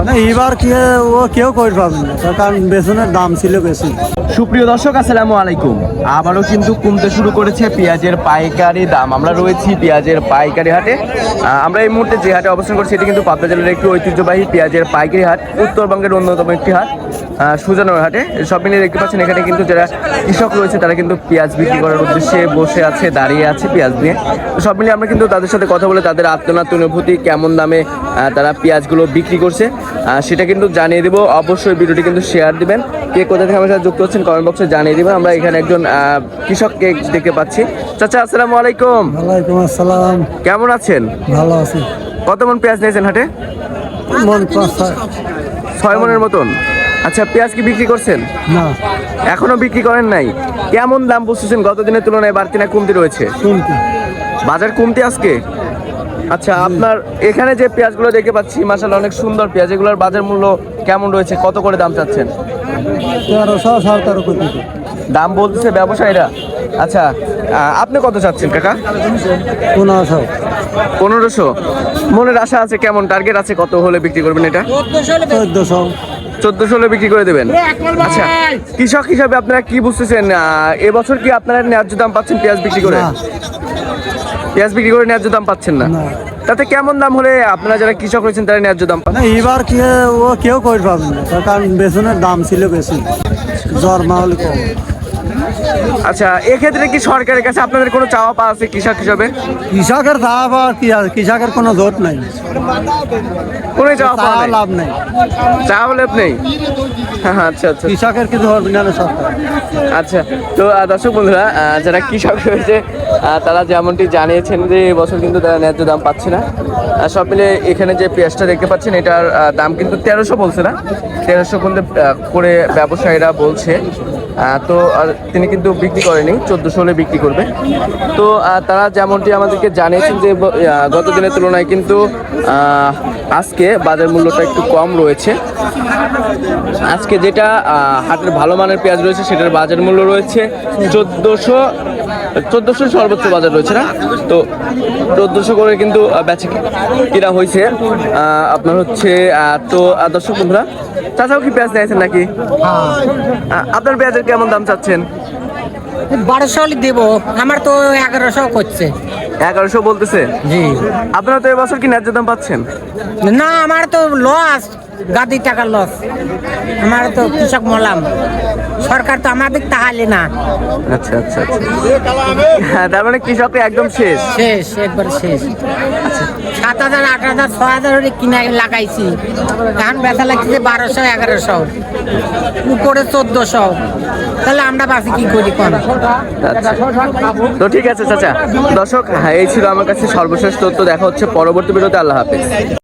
না এবার কি ও কেউ কই পাবে না, কারণ বেসনের দাম ছিল বেশি। সুপ্রিয় দর্শক, আসসালামু আলাইকুম। আবারও কিন্তু কমতে শুরু করেছে পেঁয়াজের পাইকারি দাম। আমরা রয়েছি পেঁয়াজের পাইকারি হাটে। আমরা এই মুহূর্তে যে হাটে অবস্থান করছি এটি কিন্তু পাবনা জেলার একটি ঐতিহ্যবাহী পেঁয়াজের পাইকারি হাট, উত্তরবঙ্গের অন্যতম একটি হাট, সুজানোর হাটে। সব মিলিয়ে দেখতে পাচ্ছেন এখানে কিন্তু যারা কৃষক রয়েছে তারা কিন্তু পেঁয়াজ বিক্রি করার উদ্দেশ্যে বসে আছে, দাঁড়িয়ে আছে পেঁয়াজ নিয়ে। তো সব মিলিয়ে আমরা কিন্তু তাদের সাথে কথা বলে তাদের আত্মনাত অনুভূতি, কেমন দামে তারা পেঁয়াজগুলো বিক্রি করছে সেটা কিন্তু জানিয়ে দেবো। অবশ্যই ভিডিওটি কিন্তু শেয়ার দিবেন। কে কোথা থেকে আমার সাথে যুক্ত হচ্ছেন কমেন্ট বক্সে জানিয়ে দিবেন। আমরা এখানে একজন কৃষককে দেখতে পাচ্ছি। চাচা, আসসালামু আলাইকুম। ওয়ালাইকুম আসসালাম। কেমন আছেন? ভালো আছি। কত মন পেঁয়াজ নিয়েছেন হাটে? মন 6 মনের মতন। আচ্ছা, পেঁয়াজ কি বিক্রি করছেন? না, এখনো বিক্রি করেন নাই। কেমন দাম বুঝতেছেন? গত দিনের তুলনায় বাড়তি না কমতি রয়েছে? শুনছি বাজার কমতি আজকে। আচ্ছা, আপনার এখানে যে পেঁয়াজগুলো দেখতে পাচ্ছি মাশাআল্লাহ অনেক সুন্দর পেঁয়াজ, এগুলোর বাজার মূল্য কেমন রয়েছে? কত করে দাম চাচ্ছেন? 1300 1700 কোটি দাম বলতেছে ব্যবসায়ীরা। আচ্ছা, আপনি কত চাচ্ছেন কাকা? 1500 1500। মনের আশা আছে কেমন? টার্গেট আছে কত হলে বিক্রি করবেন এটা? 1400 1400 হলে বিক্রি করে দেবেন। আচ্ছা, কৃষক হিসাবে আপনারা কি বুঝতেছেন? এবছর কি আপনারা ন্যায্য দাম পাচ্ছেন পেঁয়াজ বিক্রি করে? না। পেঁয়াজ বিক্রি করে ন্যায্য দাম পাচ্ছেন না। না। তাতে কেমন দাম হলে আপনারা যারা কৃষক রয়েছেন তারা ন্যায্য দাম পান? না এবার কি ও কেউ কই পাবে না, কারণ বেসনের দাম ছিল বেশি, জ্বর মাহল কম। আচ্ছা, এক্ষেত্রে কি সরকারের কাছে আপনাদের কোনো চাওয়া পাওয়া আছে কৃষক হিসাবে? কৃষকের দাম আর কি আছে, কৃষকের কোনো জোট নাই, কোনো চাওয়া পাওয়া নাই? লাভ নাই, চাওয়া লাভ নেই। আচ্ছা আচ্ছা কৃষকের কিছু হবে না সরকার। আচ্ছা, তো দর্শক বন্ধুরা, যারা কৃষক রয়েছে তারা যেমনটি জানিয়েছেন যে এবছর কিন্তু তারা ন্যায্য দাম পাচ্ছে না। সব মিলে এখানে যে পেঁয়াজটা দেখতে পাচ্ছেন এটার দাম কিন্তু 1300 বলছে না, 1300 করে ব্যবসায়ীরা বলছে। তো তিনি কিন্তু বিক্রি করেনি, 1400 হলে বিক্রি করবে। তো তারা যেমনটি আমাদেরকে জানিয়েছেন যে গত দিনের তুলনায় কিন্তু আজকে বাজার মূল্যটা একটু কম রয়েছে। আজকে যেটা হাটের ভালো মানের পেঁয়াজ রয়েছে সেটার বাজার মূল্য রয়েছে 1400 সর্বোচ্চ বাজার রয়েছে না, তো 1400 করে কিন্তু বেচে কিনা হয়েছে আপনার হচ্ছে। তো দর্শক বন্ধুরা, চাচাও কি পেঁয়াজ নিয়েছেন নাকি? আপনার পেঁয়াজের কেমন দাম চাচ্ছেন? 1200 দেবো, আমার তো 1100 করছে। 1100 বলতেছে? জি। আপনারা তো এবছর কি ন্যায্য দাম পাচ্ছেন? না, আমার তো লস, গাদি টাকার লস। আমার তো কৃষক মলাম, সরকার তো আমাদের তাহলে না। আচ্ছা আচ্ছা আচ্ছা, তার মানে কৃষকের একদম শেষ শেষ, একবার শেষ। 7000 8000 6000 হলে কিনা লাগাইছি, এখন বেচা লাগছে 1200 1100, উপরে 1400। তাহলে আমরা বাসি কি করি কোন? আচ্ছা, তো ঠিক আছে চাচা। দর্শক, এই ছিল আমার কাছে সর্বশেষ তথ্য। দেখা হচ্ছে পরবর্তী ভিডিওতে। আল্লাহ হাফেজ।